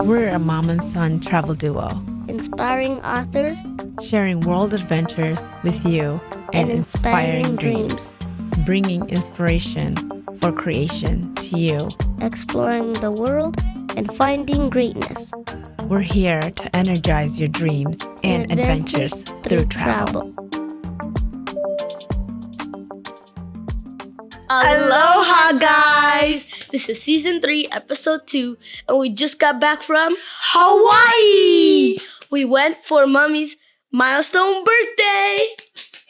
We're a mom and son travel duo, inspiring authors, sharing world adventures with you, and inspiring dreams, bringing inspiration for creation to you, exploring the world and finding greatness. We're here to energize your dreams and adventures through travel. Aloha, guys! This is Season 3, Episode 2, and we just got back from Hawaii! We went for Mommy's milestone birthday!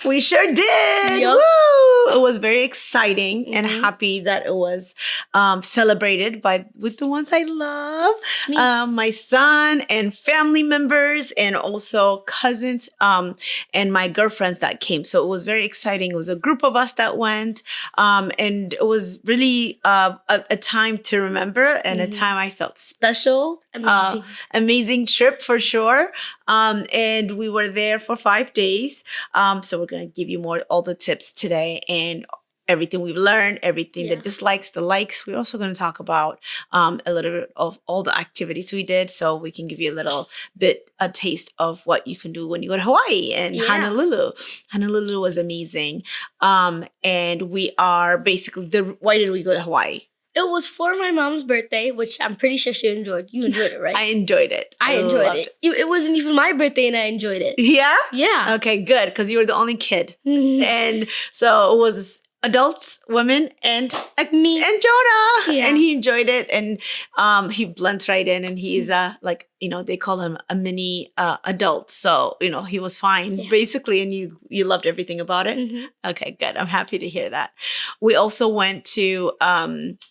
We sure did! Yep. Woo! It was very exciting and happy that it was celebrated with the ones I love. My son and family members and also cousins and my girlfriends that came. So it was very exciting. It was a group of us that went and it was really a time to remember and a time I felt special. Amazing trip for sure. And we were there for 5 days. So we're going to give you all the tips today and everything we've learned, everything the dislikes, the likes. We're also going to talk about a little bit of all the activities we did so we can give you a taste of what you can do when you go to Hawaii and Honolulu. Honolulu was amazing. And we are basically, why did we go to Hawaii? It was for my mom's birthday, which I'm pretty sure she enjoyed. You enjoyed it, right? I enjoyed it. I enjoyed it. It wasn't even my birthday and I enjoyed it. Yeah? Yeah. Okay, good, because you were the only kid. And so it was adults, women, and me and Jonah. Yeah. And he enjoyed it. And he blends right in. And he's they call him a mini adult. So, he was fine, basically. And you loved everything about it? Okay, good. I'm happy to hear that. We also went to,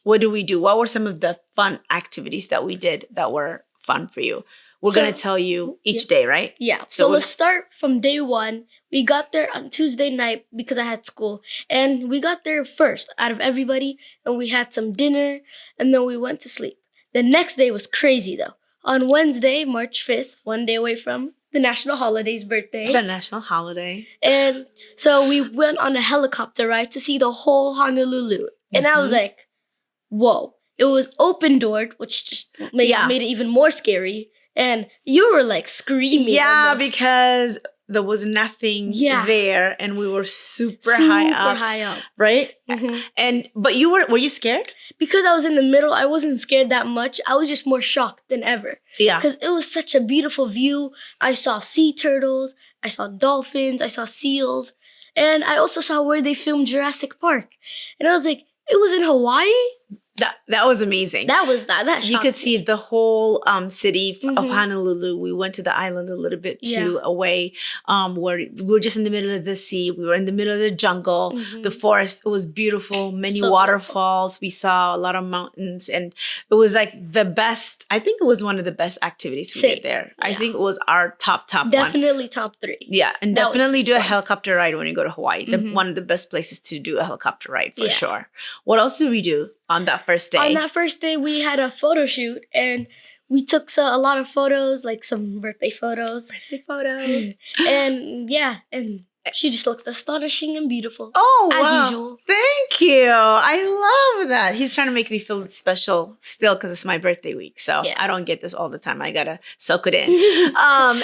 what do we do? What were some of the fun activities that we did that were fun for you? We're going to tell you each day, right? Yeah. So let's start from day one. We got there on Tuesday night because I had school. And we got there first out of everybody. And we had some dinner. And then we went to sleep. The next day was crazy, though. On Wednesday, March 5th, one day away from the national holiday's birthday. The national holiday. And so we went on a helicopter ride to see the whole Honolulu. And I was like, whoa. It was open-doored, which just made it even more scary. And you were like screaming. Yeah, because there was nothing there and we were super high up. Right? But were you scared? Because I was in the middle, I wasn't scared that much. I was just more shocked than ever. Yeah. Because it was such a beautiful view. I saw sea turtles, I saw dolphins, I saw seals, and I also saw where they filmed Jurassic Park. And I was like, it was in Hawaii? That was amazing. That you could see the whole city of Honolulu. We went to the island a little bit too away, where we were just in the middle of the sea. We were in the middle of the jungle, the forest. It was beautiful. Many waterfalls. We saw a lot of mountains, and it was like the best. I think it was one of the best activities we did there. Yeah. I think it was our top definitely one. Top 3. Yeah, and definitely do a helicopter ride when you go to Hawaii. One of the best places to do a helicopter ride for sure. What else did we do on that first day? On that first day, we had a photo shoot, and we took a lot of photos, like some birthday photos. And and she just looked astonishing and beautiful. Oh, as usual. Thank you. I love that. He's trying to make me feel special still because it's my birthday week. So I don't get this all the time. I got to soak it in.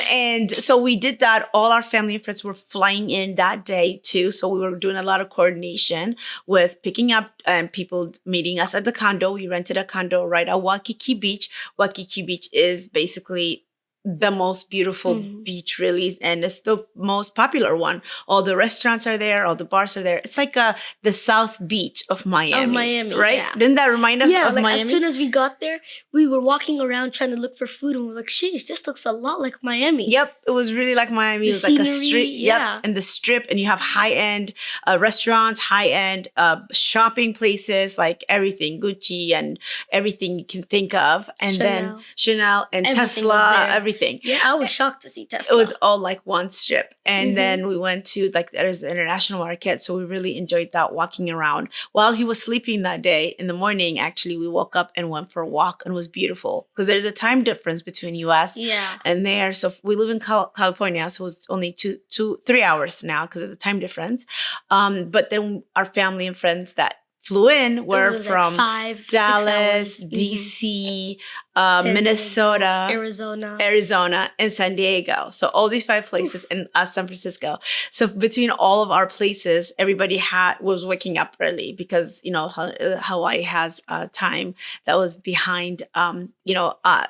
And so we did that. All our family and friends were flying in that day too. So we were doing a lot of coordination with picking up and people meeting us at the condo. We rented a condo right at Waikiki Beach. Waikiki Beach is basically the most beautiful beach, really, and it's the most popular one. All the restaurants are there, all the bars are there. It's like the South Beach of Miami. Right? Yeah. Didn't that remind us of Miami? As soon as we got there, we were walking around trying to look for food, and we're like, sheesh, this looks a lot like Miami. Yep, it was really like Miami. It was like a street. Yep, and the strip, and you have high-end restaurants, high-end shopping places, like everything, Gucci and everything you can think of. And then Chanel and Tesla, everything. Yeah, I was shocked to see Tesla. It was all like one strip. And then we went to there's the international market. So we really enjoyed that, walking around. While he was sleeping that day in the morning, actually, we woke up and went for a walk and it was beautiful. Because there's a time difference between US and there. So we live in California, so it's only 3 hours now because of the time difference. But then our family and friends that flew in were was from 5, Dallas, 6 hours. DC, San Minnesota, Diego, Arizona, and San Diego. So all these 5 places and San Francisco. So between all of our places, everybody was waking up early because, Hawaii has time that was behind,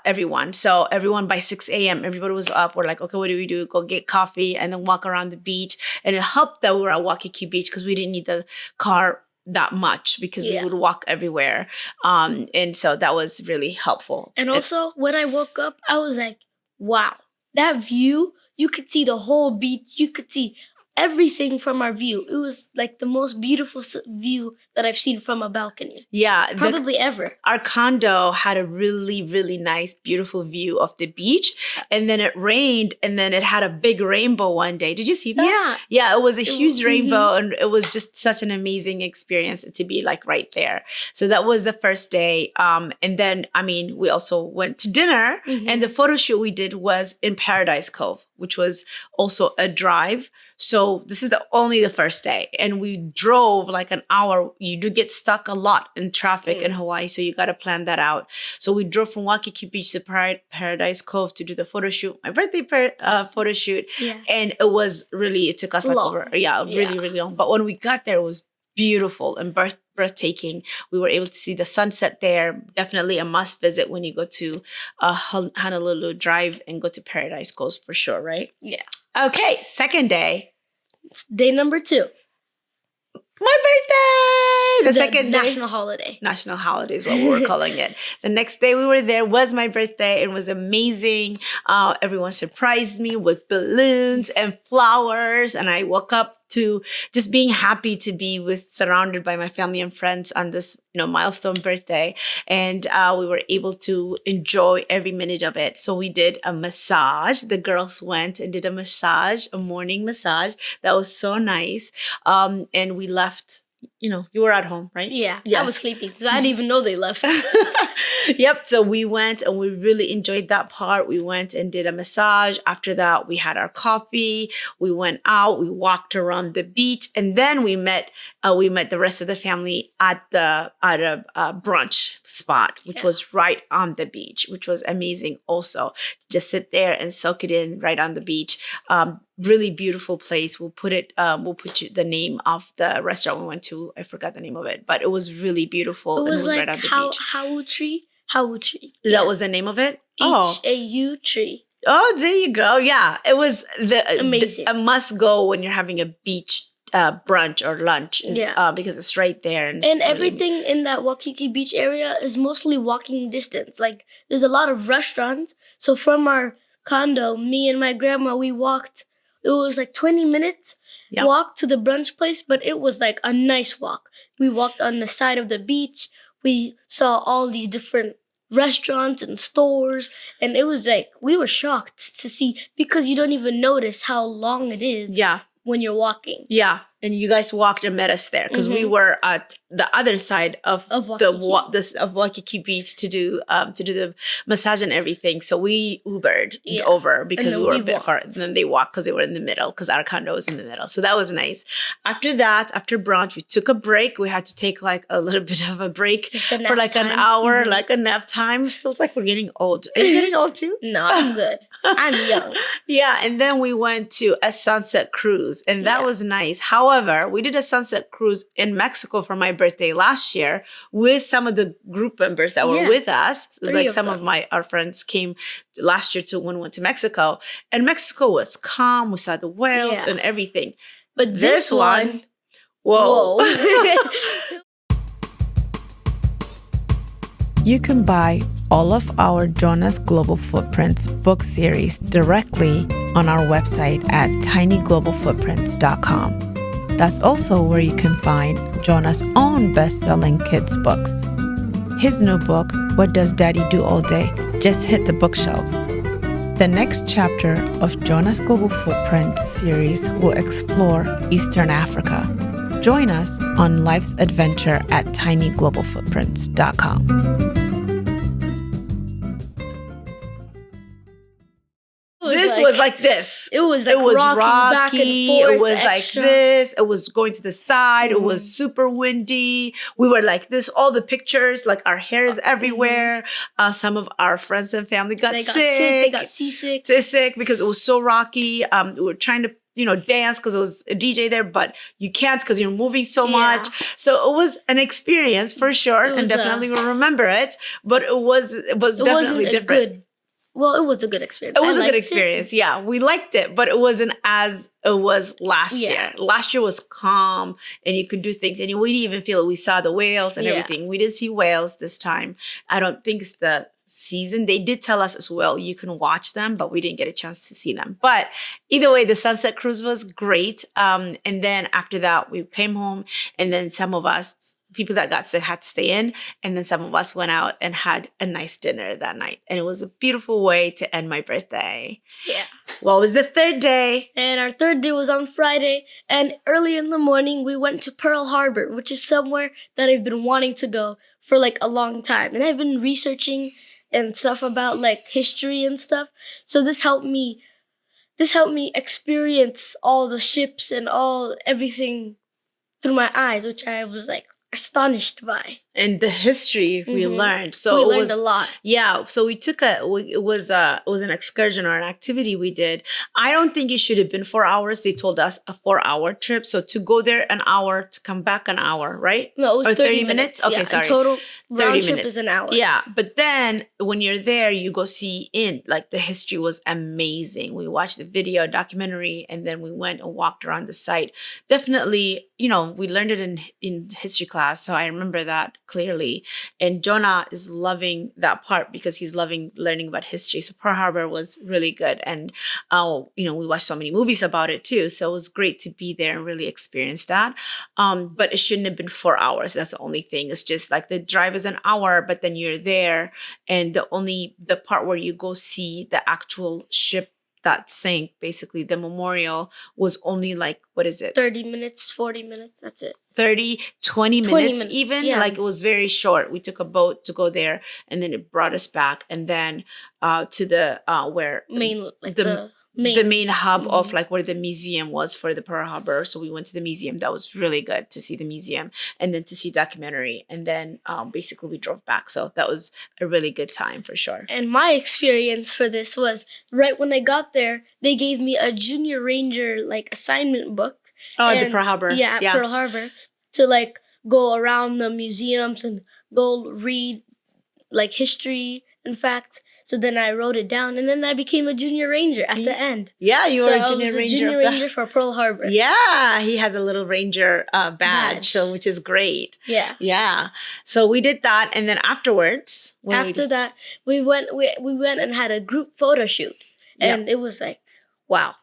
everyone. So everyone by 6 a.m., everybody was up. We're like, okay, what do we do? Go get coffee and then walk around the beach. And it helped that we were at Waikiki Beach because we didn't need the car that much because we would walk everywhere. And so that was really helpful. And also, when I woke up, I was like, wow, that view, you could see the whole beach. You could see everything from our view. It was like the most beautiful view that I've seen from a balcony. Yeah. Probably ever. Our condo had a really, really nice, beautiful view of the beach. And then it rained and then it had a big rainbow one day. Did you see that? Yeah. Yeah, it was a huge rainbow and it was just such an amazing experience to be like right there. So that was the first day. And then, we also went to dinner and the photo shoot we did was in Paradise Cove, which was also a drive. So this is only the first day. And we drove like an hour. You do get stuck a lot in traffic in Hawaii. So you got to plan that out. So we drove from Waikiki Beach to Paradise Cove to do the photo shoot, my birthday photo shoot. Yeah. And it took us really, really long. But when we got there, it was beautiful and breathtaking. We were able to see the sunset there. Definitely a must visit when you go to Honolulu Drive and go to Paradise Cove for sure, right? Yeah. Okay, second day. It's day number 2. My birthday! The second day. National holiday. National holiday is what we were calling it. The next day we were there was my birthday. It was amazing. Everyone surprised me with balloons and flowers. And I woke up to just being happy to be surrounded by my family and friends on this, milestone birthday. And we were able to enjoy every minute of it. So we did a massage. The girls went and did a morning massage. That was so nice. And we left. You were at home, right? Yeah, yes. I was sleeping, so I didn't even know they left. Yep. So we went and we really enjoyed that part. We went and did a massage. After that, we had our coffee. We went out. We walked around the beach, and then we met the rest of the family at a brunch spot, which was right on the beach, which was amazing. Also, just sit there and soak it in right on the beach. Really beautiful place. We'll put the name of the restaurant we went to. I forgot the name of it, but it was really beautiful. It was and it was like right on the beach. Hau Tree. That was the name of it? H-A-U tree. Oh, there you go. Yeah. It was amazing. A must go when you're having a beach brunch or lunch. Because it's right there. And everything in that Waikiki Beach area is mostly walking distance. Like there's a lot of restaurants. So from our condo, me and my grandma, we walked. It was like 20 minutes walk to the brunch place, but it was like a nice walk. We walked on the side of the beach. We saw all these different restaurants and stores, and it was like we were shocked to see because you don't even notice how long it is when you're walking. Yeah. And you guys walked and met us there because we were at the other side of Waikiki Beach to do the massage and everything. So we Ubered over because we were a bit far. And then they walked because they were in the middle because our condo was in the middle. So that was nice. After brunch, we took a break. We had to take like a little bit of a break for like an hour, like a nap time. It feels like we're getting old. Are you getting old too? No, I'm good. I'm young. Yeah. And then we went to a sunset cruise and that was nice. However, we did a sunset cruise in Mexico for my birthday last year with some of the group members that were with us. Like some of our friends came last year when we went to Mexico. And Mexico was calm. We saw the whales and everything. But this one, whoa. You can buy all of our Jonah's Global Footprints book series directly on our website at tinyglobalfootprints.com. That's also where you can find Jonah's own best-selling kids' books. His new book, What Does Daddy Do All Day, just hit the bookshelves. The next chapter of Jonah's Global Footprints series will explore Eastern Africa. Join us on life's adventure at tinyglobalfootprints.com. This was like this. It was like it was rocking back and forth. It was extra. like this. It was going to the side. It was super windy. We were like this. All the pictures, like our hair is everywhere. Some of our friends and family got sick. They got seasick. Sick because it was so rocky. We were trying to dance because it was a DJ there, but you can't because you're moving so much. So it was an experience for sure, and definitely we'll remember it. But it was definitely different. It was a good experience. It was a good experience. Yeah, we liked it, but it wasn't as it was last year. Last year was calm, and you could do things, and we didn't even feel it. We saw the whales and everything. We didn't see whales this time. I don't think it's the season. They did tell us as well, you can watch them, but we didn't get a chance to see them. But either way, the sunset cruise was great. And then after that, we came home, and then some of us, people that got sick, had to stay in. And then some of us went out and had a nice dinner that night. And it was a beautiful way to end my birthday. Yeah. What was the third day? And our third day was on Friday. And early in the morning, we went to Pearl Harbor, which is somewhere that I've been wanting to go for like a long time. And I've been researching and stuff about like history and stuff. So this helped me experience all the ships and everything through my eyes, which I was like astonished by. And the history we learned. So we learned a lot. Yeah. So we took it was an excursion or an activity we did. I don't think it should have been 4 hours. They told us a 4-hour trip. So to go there an hour, to come back an hour, right? No, it was 30 minutes. Okay, yeah, sorry. In total, 30 round trip minutes. is an hour. Yeah. But then when you're there, you go see like the history was amazing. We watched the video, documentary, and then we went and walked around the site. Definitely, we learned it in history class. So I remember that clearly. And Jonah is loving that part because he's loving learning about history. So Pearl Harbor was really good. And, we watched so many movies about it too. So it was great to be there and really experience that. But it shouldn't have been 4 hours. That's the only thing. It's just like the drive is an hour, but then you're there. And the part where you go see the actual ship that sank, basically the memorial, was only like, what is it? 30 minutes, 40 minutes. That's it. 30, 20 minutes even. Yeah. Like it was very short. We took a boat to go there, and then it brought us back. And then to the the main hub of like where the museum was for the Pearl Harbor. So we went to the museum. That was really good to see the museum, and then to see documentary. And then basically we drove back. So that was a really good time for sure. And my experience for this was right when I got there, they gave me a junior ranger like assignment book. Oh, at the Pearl Harbor. Yeah, at Pearl Harbor, to like go around the museums and go read like history and facts. So then I wrote it down, and then I became a junior ranger at the end. Yeah, you were a junior ranger. I was a junior ranger for Pearl Harbor. Yeah, he has a little ranger badge, so which is great. Yeah. Yeah. So we did that, and then afterwards, that we went and had a group photo shoot, and it was like, wow.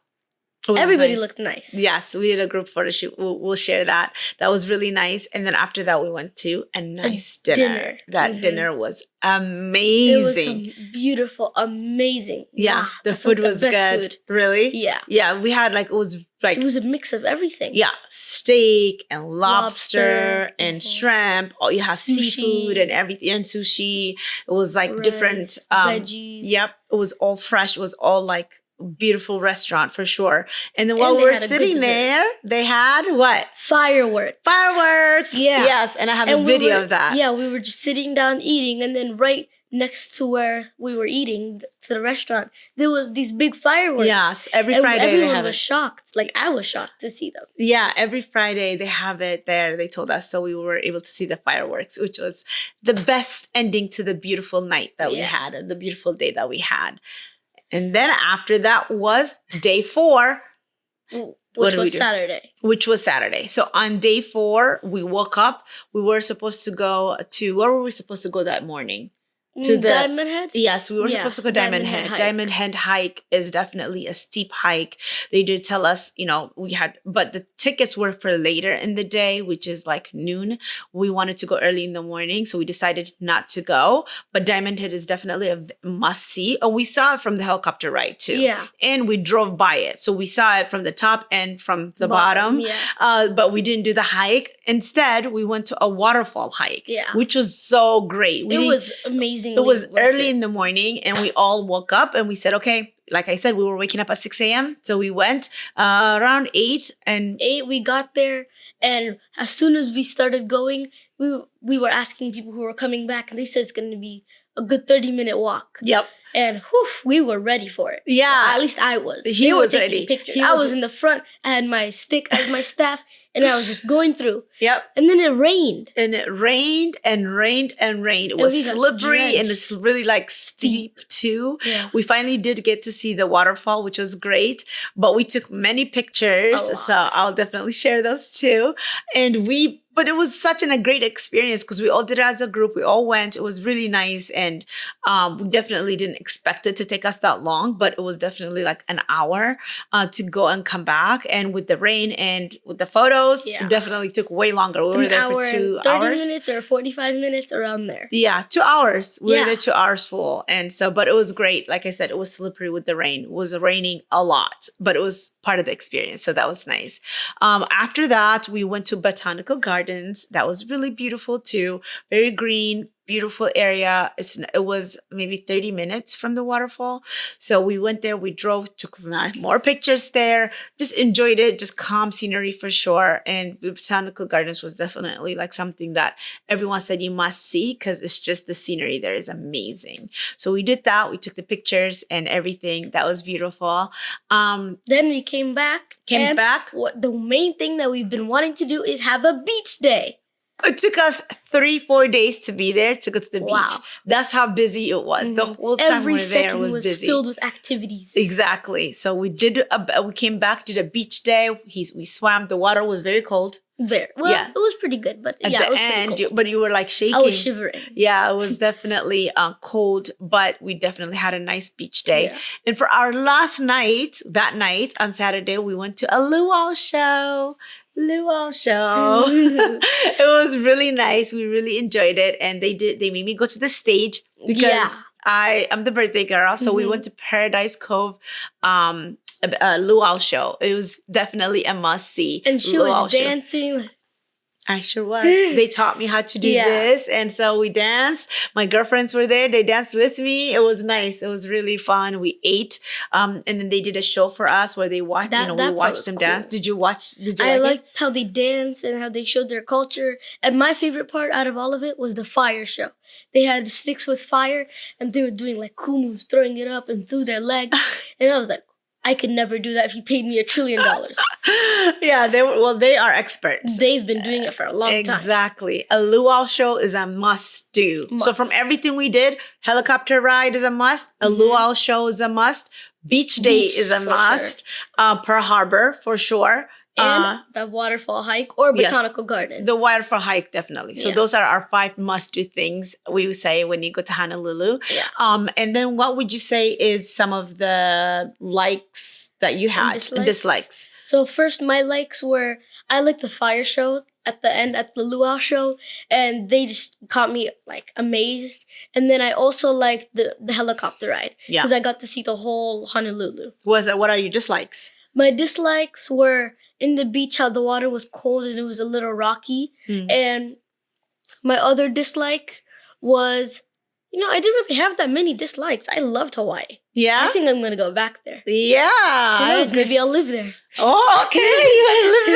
Everybody nice. Looked nice. Yes, we did a group photo shoot. We'll share that. That was really nice. And then after that, we went to a nice dinner. That dinner was amazing. It was beautiful, amazing. Yeah, the food was good. Food. Really? Yeah. Yeah, we had it was a mix of everything. Yeah, steak and lobster and shrimp. Oh, you have seafood and everything, and sushi. It was like rice, different veggies. Yep, it was all fresh. It was all like beautiful restaurant for sure. And then while we were sitting there, they had what? Fireworks. Yeah. Yes. And I have a video of that. Yeah, we were just sitting down eating, and then right next to where we were eating, to the restaurant, there was these big fireworks. Yes, every Friday everyone was shocked. Like I was shocked to see them. Yeah, every Friday they have it there. They told us, so we were able to see the fireworks, which was the best ending to the beautiful night that we had and the beautiful day that we had. And then after that was day 4. Which was Saturday. Which was Saturday. So on day 4, we woke up. We were supposed to go to, where were we supposed to go that morning? To the Diamond Head? Yes, we were supposed to go Diamond Head. Diamond Head hike is definitely a steep hike. They did tell us, but the tickets were for later in the day, which is like noon. We wanted to go early in the morning, so we decided not to go. But Diamond Head is definitely a must see. And we saw it from the helicopter ride too. Yeah. And we drove by it. So we saw it from the top and from the bottom. Yeah. But we didn't do the hike. Instead, we went to a waterfall hike, which was so great. It was amazing. It was early in the morning, and we all woke up and we said, okay, like I said, we were waking up at 6 a.m. So we went around 8 and 8, we got there, and as soon as we started going, we were asking people who were coming back, and they said it's going to be a good 30-minute walk. Yep. And we were ready for it. Yeah. At least I was. He They were was taking ready. pictures. He I was- was in the front. I had my stick as my staff, and I was just going through. Yep. And then it rained. And it rained and rained and rained. It And was we got slippery and drenched. it's really like steep too. Yeah. We finally did get to see the waterfall, which was great. But we took many pictures. A lot. So I'll definitely share those too. But it was such a great experience because we all did it as a group. We all went. It was really nice. And we definitely didn't expect it to take us that long, but it was definitely like an hour to go and come back. And with the rain and with the photos, Yeah. it definitely took way longer. We were An there hour for 2 and 30 hours. minutes or 45 minutes around there. Yeah, 2 hours. We were Yeah. there 2 hours full. And so, but it was great. Like I said, it was slippery with the rain. It was raining a lot, but it was part of the experience. So that was nice. After that, we went to Botanical Gardens. That was really beautiful too. Very green, beautiful area. It was maybe 30 minutes from the waterfall. So we went there, we drove, took more pictures there, just enjoyed it, just calm scenery for sure. And the Botanical Gardens was definitely like something that everyone said you must see because it's just the scenery there is amazing. So we did that. We took the pictures and everything. That was beautiful. Then we came back. and What the main thing that we've been wanting to do is have a beach day. It took us 3-4 days to be there to go to the Wow. beach. That's how busy it was. The whole time Every we were there second was was busy. filled with activities. Exactly. So we came back, did a beach day. We swam. The water was very cold. Very well. Yeah. It was pretty good, but At yeah, the it was end, pretty cold. but you were like shaking. I was shivering. Yeah, it was definitely cold, but we definitely had a nice beach day. Yeah. And for our last night, that night on Saturday, we went to a luau show. It was really nice. We really enjoyed it. And they made me go to the stage because Yeah. I'm the birthday girl. So we went to Paradise Cove a luau show. It was definitely a must see. And she luau was show. dancing. I sure was. They taught me how to do Yeah. this. And so we danced. My girlfriends were there. They danced with me. It was nice. It was really fun. We ate. And then they did a show for us where they watched, That we part watched was them cool. dance. Did you like I it? liked how they danced and how they showed their culture. And my favorite part out of all of it was the fire show. They had sticks with fire and they were doing like cool moves, throwing it up and through their legs. And I was like, I could never do that if you paid me $1 trillion. Yeah, they are experts. They've been doing it for a long time. Exactly. A luau show is a must do. So Must. from everything we did, helicopter ride is a must. A luau show is a must. Beach day Beach is a for must. Pearl Harbor for sure. And the waterfall hike or yes. botanical garden. The waterfall hike, definitely. So Yeah. those are our 5 must-do things we would say when you go to Honolulu. Yeah. And then what would you say is some of the likes that you had and dislikes? So first, my likes were, I liked the fire show at the end at the luau show, and they just caught me like amazed. And then I also liked the helicopter ride Yeah. because I got to see the whole Honolulu. What are your dislikes? My dislikes were in the beach, how the water was cold and it was a little rocky. And my other dislike was, I didn't really have that many dislikes. I loved Hawaii. Yeah? I think I'm going to go back there. Yeah. Who knows? Maybe I'll live there. Oh, okay. You want to live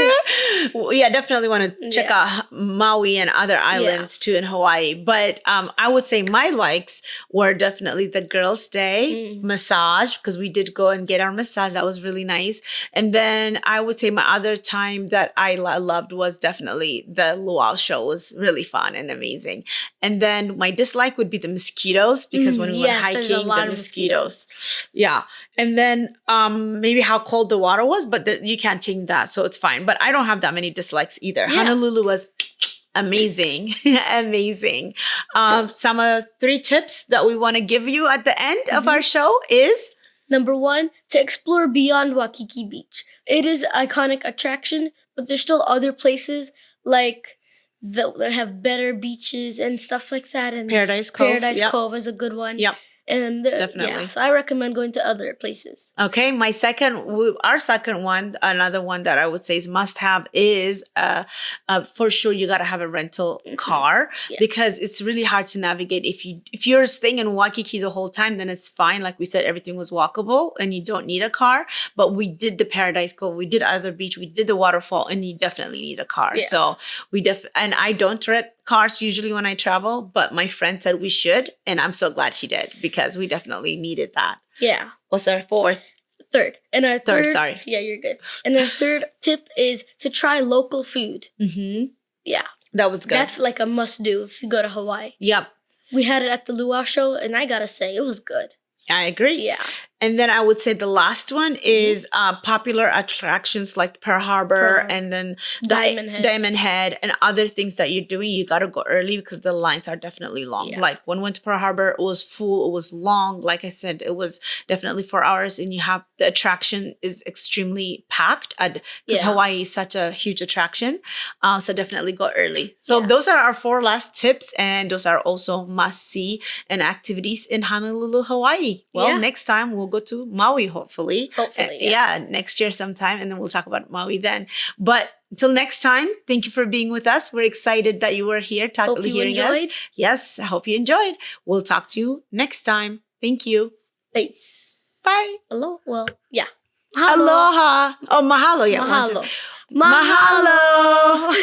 there? Well, yeah, definitely want to check out Maui and other islands too in Hawaii. But I would say my likes were definitely the girls' day massage because we did go and get our massage. That was really nice. And then I would say my other time that I loved was definitely the luau show. It was really fun and amazing. And then my dislike would be the mosquitoes because when we went there's a hiking, lot the of mosquitoes. Yeah. And then maybe how cold the water was, but you can't change that. So it's fine. But I don't have that many dislikes either. Yeah. Honolulu was amazing. Amazing. Some 3 tips that we want to give you at the end of our show is? Number 1, to explore beyond Waikiki Beach. It is an iconic attraction, but there's still other places like that have better beaches and stuff like that. And Paradise Cove. Paradise Yep. Cove is a good one. Yep. And Definitely. yeah, so I recommend going to other places. Okay, our second one, another one that I would say is must have is for sure you got to have a rental car because it's really hard to navigate. If you're staying in Waikiki the whole time, then it's fine. Like we said, everything was walkable and you don't need a car. But we did the Paradise Cove, we did other beach, we did the waterfall, and you definitely need a car. Yeah. So and I don't rent cars usually when I travel, but my friend said we should, and I'm so glad she did because we definitely needed that. Yeah. What's our fourth? Third. And our third, sorry. Yeah, you're good. And our third tip is to try local food. Mm-hmm. Yeah. That was good. That's like a must do if you go to Hawaii. Yep. We had it at the Luau show, and I gotta say, it was good. I agree. Yeah. And then I would say the last one is popular attractions like Pearl Harbor and then Diamond Head and other things that you're doing. You got to go early because the lines are definitely long. Yeah. Like when we went to Pearl Harbor, it was full. It was long. Like I said, it was definitely 4 hours, and the attraction is extremely packed because Hawaii is such a huge attraction. So definitely go early. So those are our 4 last tips, and those are also must-see and activities in Honolulu, Hawaii. Well, next time we'll go to Maui, hopefully. Next year sometime, and then we'll talk about Maui then. But until next time, thank you for being with us. We're excited that you were here hearing us. Yes, I hope you enjoyed. We'll talk to you next time. Thank you. Peace. Bye. Hello. Well, yeah. Mahalo. Aloha. Oh, mahalo. Yeah. Mahalo. Mahalo.